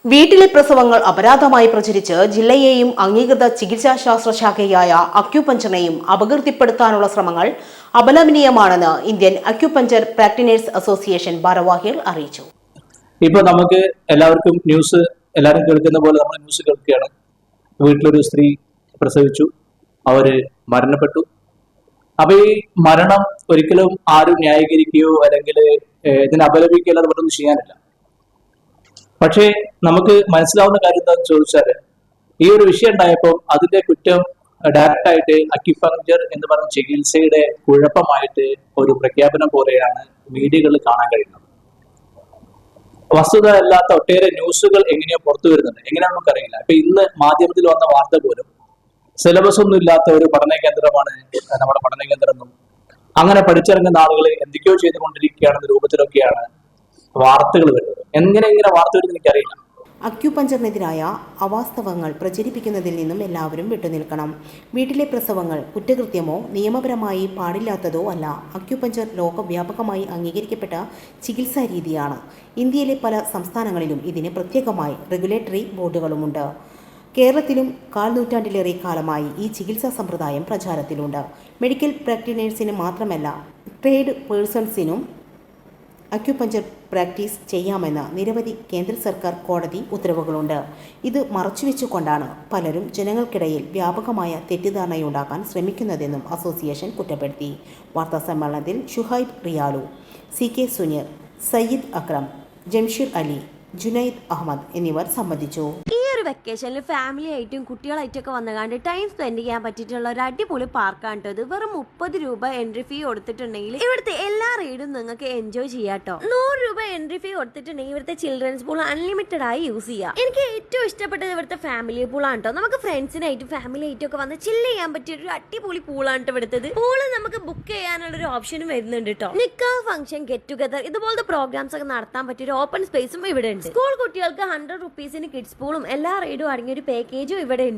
വീട്ടിലെ പ്രസവങ്ങൾ അപരാധമായി പ്രചരിച്ച് ജില്ലയെയും അംഗീകൃത ചികിത്സാശാസ്ത്ര ശാഖയായ അക്യുപഞ്ചറിനെയും അപകീർത്തിപ്പെടുത്താനുള്ള ശ്രമങ്ങൾ അപലപനീയമാണെന്ന് ഇന്ത്യൻ അക്യുപഞ്ചർ പ്രാക്ടീഷണേഴ്സ് അസോസിയേഷൻ ഭാരവാഹികൾ അറിയിച്ചു. ഇപ്പൊ നമുക്ക് എല്ലാവർക്കും എല്ലാവരും കേൾക്കുന്ന പോലെ നമ്മൾ ന്യൂസ് കേൾക്കുകയാണ്. വീട്ടിലൊരു സ്ത്രീ പ്രസവിച്ചു, അവര് മരണപ്പെട്ടു. അപ്പൊ ഈ മരണം ഒരിക്കലും ആരും ന്യായീകരിക്കുകയോ അല്ലെങ്കിൽ ഇതിനെ അപലപിക്കുകയോ അല്ലാതെ മറ്റൊന്നും ചെയ്യാനില്ല. പക്ഷേ നമുക്ക് മനസ്സിലാവുന്ന കാര്യം എന്താണെന്ന് ചോദിച്ചാല്, ഈ ഒരു വിഷയം ഉണ്ടായപ്പോൾ അതിന്റെ കുറ്റം ഡയറക്റ്റായിട്ട് അക്യുപങ്ചർ എന്ന് പറഞ്ഞ ചികിത്സയുടെ കുഴപ്പമായിട്ട് ഒരു പ്രഖ്യാപനം പോലെയാണ് മീഡിയകളിൽ കാണാൻ കഴിയുന്നത്. വസ്തുത അല്ലാത്ത ഒട്ടേറെ ന്യൂസുകൾ എങ്ങനെയോ പുറത്തു വരുന്നുണ്ട്. എങ്ങനെയാണെന്ന് നമുക്കറിയില്ല. ഇപ്പൊ ഇന്ന് മാധ്യമത്തിൽ വന്ന വാർത്ത പോലും സിലബസ് ഒന്നും ഇല്ലാത്ത ഒരു പഠന കേന്ദ്രമാണ് നമ്മുടെ പഠന കേന്ദ്രം എന്നും, അങ്ങനെ പഠിച്ചിറങ്ങുന്ന ആളുകൾ എന്തൊക്കെയോ ചെയ്തുകൊണ്ടിരിക്കുകയാണെന്ന രൂപത്തിലൊക്കെയാണ് വാർത്തകൾ വരുന്നത്. എങ്ങനെ വാർത്ത വരുന്നത് എനിക്കറിയില്ല. അക്യുപഞ്ചറിനെതിരായ അവാസ്തവങ്ങൾ പ്രചരിപ്പിക്കുന്നതിൽ നിന്നും എല്ലാവരും വിട്ടുനിൽക്കണം. വീട്ടിലെ പ്രസവങ്ങൾ കുറ്റകൃത്യമോ നിയമപരമായി പാടില്ലാത്തതോ അല്ല. അക്യുപഞ്ചർ ലോകവ്യാപകമായി അംഗീകരിക്കപ്പെട്ട ചികിത്സാ രീതിയാണ്. ഇന്ത്യയിലെ പല സംസ്ഥാനങ്ങളിലും ഇതിന് പ്രത്യേകമായി റെഗുലേറ്ററി ബോർഡുകളുമുണ്ട്. കേരളത്തിലും 1/4 നൂറ്റാണ്ടിലേറെ കാലമായി ഈ ചികിത്സാ സമ്പ്രദായം പ്രചാരത്തിലുണ്ട്. മെഡിക്കൽ പ്രാക്ടീഷണേഴ്സിന് മാത്രമല്ല, ട്രേഡ് പേഴ്സൺസിനും അക്യുപഞ്ചർ പ്രാക്ടീസ് ചെയ്യാമെന്ന് നിരവധി കേന്ദ്ര സർക്കാർ കോടതി ഉത്തരവുകളുണ്ട്. ഇത് മറച്ചുവെച്ചുകൊണ്ടാണ് പലരും ജനങ്ങൾക്കിടയിൽ വ്യാപകമായ തെറ്റിദ്ധാരണയുണ്ടാക്കാൻ ശ്രമിക്കുന്നതെന്നും അസോസിയേഷൻ കുറ്റപ്പെടുത്തി. വാർത്താസമ്മേളനത്തിൽ ഷുഹൈബ് റിയാലു, CK സുനീർ, സയ്യിദ് അക്രം, ജംഷീർ അലി, ജുനൈദ് അഹമ്മദ് എന്നിവർ സംബന്ധിച്ചു. വെക്കേഷനിൽ ഫാമിലി ആയിട്ടും കുട്ടികളായിട്ടൊക്കെ വന്നുകൊണ്ട് ടൈം സ്പെൻഡ് ചെയ്യാൻ പറ്റിയിട്ടുള്ള ഒരു അടിപൊളി പാർക്കാണ് ഇത്. വെറും 30 രൂപ എൻട്രി ഫീ കൊടുത്തിട്ടുണ്ടെങ്കിൽ ഇവിടുത്തെ എല്ലാ റൈഡും നിങ്ങൾക്ക് എൻജോയ് ചെയ്യാട്ടോ. 100 രൂപ എൻട്രി ഫീ കൊടുത്തിട്ടുണ്ടെങ്കിൽ ഇവിടുത്തെ ചിൽഡ്രൻസ് പൂൾ അൺലിമിറ്റഡ് ആയി യൂസ് ചെയ്യാം. എനിക്ക് ഏറ്റവും ഇഷ്ടപ്പെട്ടത് ഇവിടുത്തെ ഫാമിലി പൂളാണ് കേട്ടോ. നമുക്ക് ഫ്രണ്ട്സിനായിട്ടും ഫാമിലി ആയിട്ടും ഒക്കെ വന്ന് ചില്ല് ചെയ്യാൻ പറ്റിയ ഒരു അടിപൊളി പൂളാണ് ഇവിടുത്തത്. പൂള് നമുക്ക് ബുക്ക് ചെയ്യാനുള്ള ഒരു ഓപ്ഷനും വരുന്നുണ്ട് കേട്ടോ. നിക്കാഹ് ഫംഗ്ഷൻ, ഗെറ്റ് ടുഗദർ ഇതുപോലത്തെ പ്രോഗ്രാംസ് ഒക്കെ നടത്താൻ പറ്റിയ ഒരു ഓപ്പൺ സ്പേസും ഇവിടെ ഉണ്ട്. സ്കൂൾ കുട്ടികൾക്ക് 100 റുപ്പീസിന് കിഡ്സ് പൂളും എല്ലാ റൈഡും അടങ്ങിയ ഒരു പാക്കേജും ഇവിടെ ഉണ്ട്.